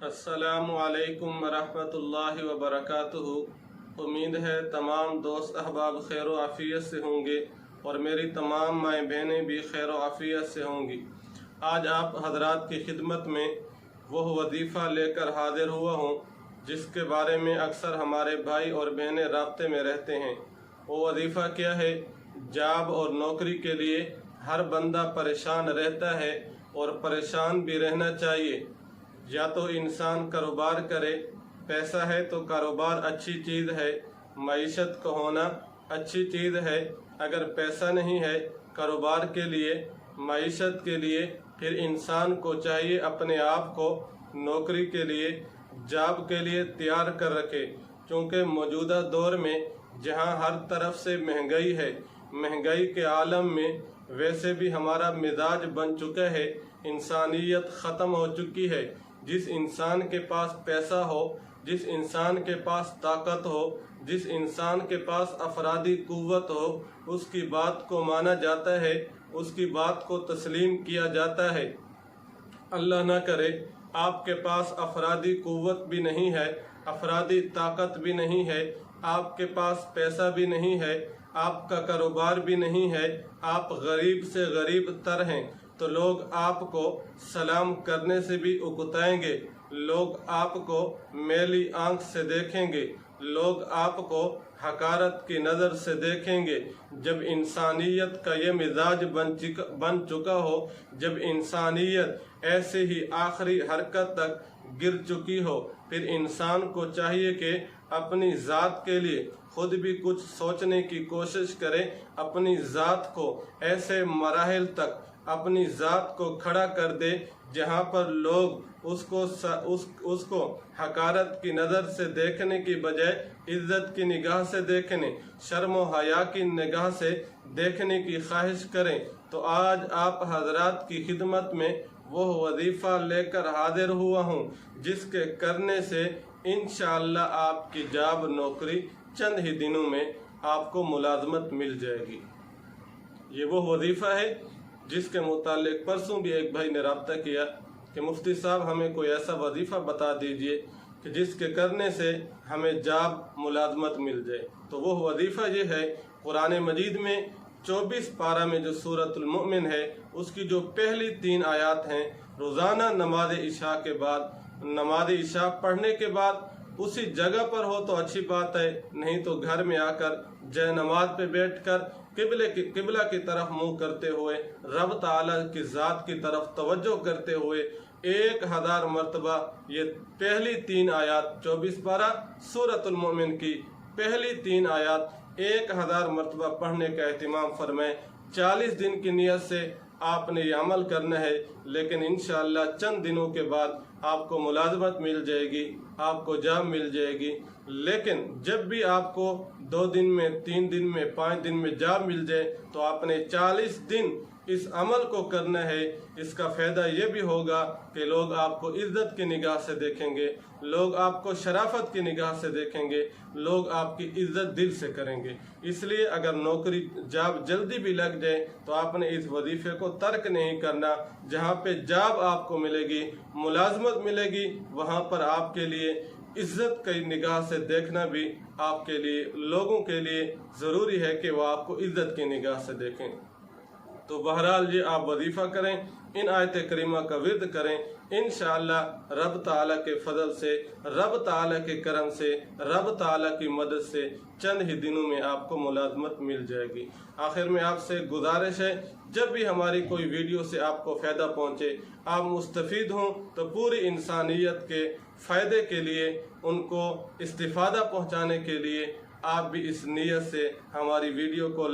अस्सलामु अलैकुम वरहमतुल्लाहि वबरकातुहू। उम्मीद है तमाम दोस्त अहबाब खैर व आफ़ियत से होंगे और मेरी तमाम माएँ बहनें भी खैर व आफ़ियत से होंगी। आज आप हजरात की खिदमत में वह वजीफ़ा लेकर हाजिर हुआ हूँ जिसके बारे में अक्सर हमारे भाई और बहनें राब्ते में रहते हैं। वो वजीफ़ा क्या है? जॉब और नौकरी के लिए हर बंदा परेशान रहता है और परेशान भी रहना चाहिए। या तो इंसान कारोबार करे, पैसा है तो कारोबार अच्छी चीज़ है, मईशत का होना अच्छी चीज़ है। अगर पैसा नहीं है कारोबार के लिए, मईशत के लिए, फिर इंसान को चाहिए अपने आप को नौकरी के लिए, जॉब के लिए तैयार कर रखे। क्योंकि मौजूदा दौर में जहां हर तरफ से महंगाई है, महंगाई के आलम में वैसे भी हमारा मिजाज बन चुका है, इंसानियत ख़त्म हो चुकी है। जिस इंसान के पास पैसा हो, जिस इंसान के पास ताकत हो, जिस इंसान के पास अफरादी कुव्वत हो, उसकी बात को माना जाता है, उसकी बात को तस्लीम किया जाता है। अल्लाह ना करे आपके पास अफरादी कुव्वत भी नहीं है, अफरादी ताकत भी नहीं है, आपके पास पैसा भी नहीं है, आपका कारोबार भी नहीं है, आप गरीब से गरीब तर हैं, तो लोग आपको सलाम करने से भी उकताएंगे, लोग आपको मैली आंख से देखेंगे, लोग आपको हकारत की नज़र से देखेंगे। जब इंसानियत का ये मिजाज बन चुका हो, जब इंसानियत ऐसे ही आखिरी हरकत तक गिर चुकी हो, फिर इंसान को चाहिए कि अपनी ज़ात के लिए खुद भी कुछ सोचने की कोशिश करे, अपनी ज़ात को ऐसे मराहिल तक अपनी ज़ात को खड़ा कर दे जहाँ पर लोग उसको हकारत की नज़र से देखने की बजाय इज़्ज़त की निगाह से देखने, शर्म व हया की निगाह से देखने की ख्वाहिश करें। तो आज आप हजरात की खिदमत में वो वजीफ़ा लेकर हाजिर हुआ हूँ जिसके करने से इंशाअल्लाह आपकी जॉब नौकरी चंद ही दिनों में आपको मुलाजमत मिल जाएगी। ये वो वजीफ़ा है जिसके मुतालिक परसों भी एक भाई ने रब्ता किया कि मुफ्ती साहब हमें कोई ऐसा वजीफ़ा बता दीजिए कि जिसके करने से हमें जॉब मुलाजमत मिल जाए। तो वो वजीफ़ा ये है, कुरान मजीद में 24 पारा में जो सूरतुल मोमिन है उसकी जो पहली 3 आयात हैं, रोज़ाना नमाज इशा के बाद, नमाज इशा पढ़ने के बाद उसी जगह पर हो तो अच्छी बात है, नहीं तो घर में आकर जय नमाज पे बैठकर किबला की तरफ मुंह करते हुए रब ताला की ज़ात की तरफ तवज्जो करते हुए 1000 मरतबा ये पहली 3 आयात 24 पारा सूरतुल मोमिन की पहली 3 आयात 1000 मरतबा पढ़ने का एहतिमाम फरमाएं। 40 दिन की नियत से आपने ये अमल करना है, लेकिन इंशाअल्लाह चंद दिनों के बाद आपको मुलाजमत मिल जाएगी, आपको जॉब मिल जाएगी। लेकिन जब भी आपको 2 दिन में, 3 दिन में, 5 दिन में जॉब मिल जाए तो आपने 40 दिन इस अमल को करना है। इसका फ़ायदा ये भी होगा कि लोग आपको इज़्ज़त की निगाह से देखेंगे, लोग आपको शराफत की निगाह से देखेंगे, लोग आपकी इज़्ज़त दिल से करेंगे। इसलिए अगर नौकरी जॉब जल्दी भी लग जाए तो आपने इस वजीफ़े को तर्क नहीं करना। जहाँ पे जॉब आपको मिलेगी, मुलाजमत मिलेगी, वहाँ पर आपके लिए इज़्ज़त की निगाह से देखना भी आपके लिए, लोगों के लिए ज़रूरी है कि वह आपको इज़्ज़त की निगाह से देखें। तो बहरहाल ये आप वजीफ़ा करें, इन आयत करीमा का विर्द करें, इंशाअल्लाह रब ताला के फजल से, रब ताला के करम से, रब ताला की मदद से चंद ही दिनों में आपको मुलाजमत मिल जाएगी। आखिर में आपसे गुजारिश है, जब भी हमारी कोई वीडियो से आपको फ़ायदा पहुँचे, आप मुस्तफ़ीद हों, तो पूरी इंसानियत के फ़ायदे के लिए, उनको इस्तिफ़ादा पहुँचाने के लिए आप भी इस नीयत से हमारी वीडियो को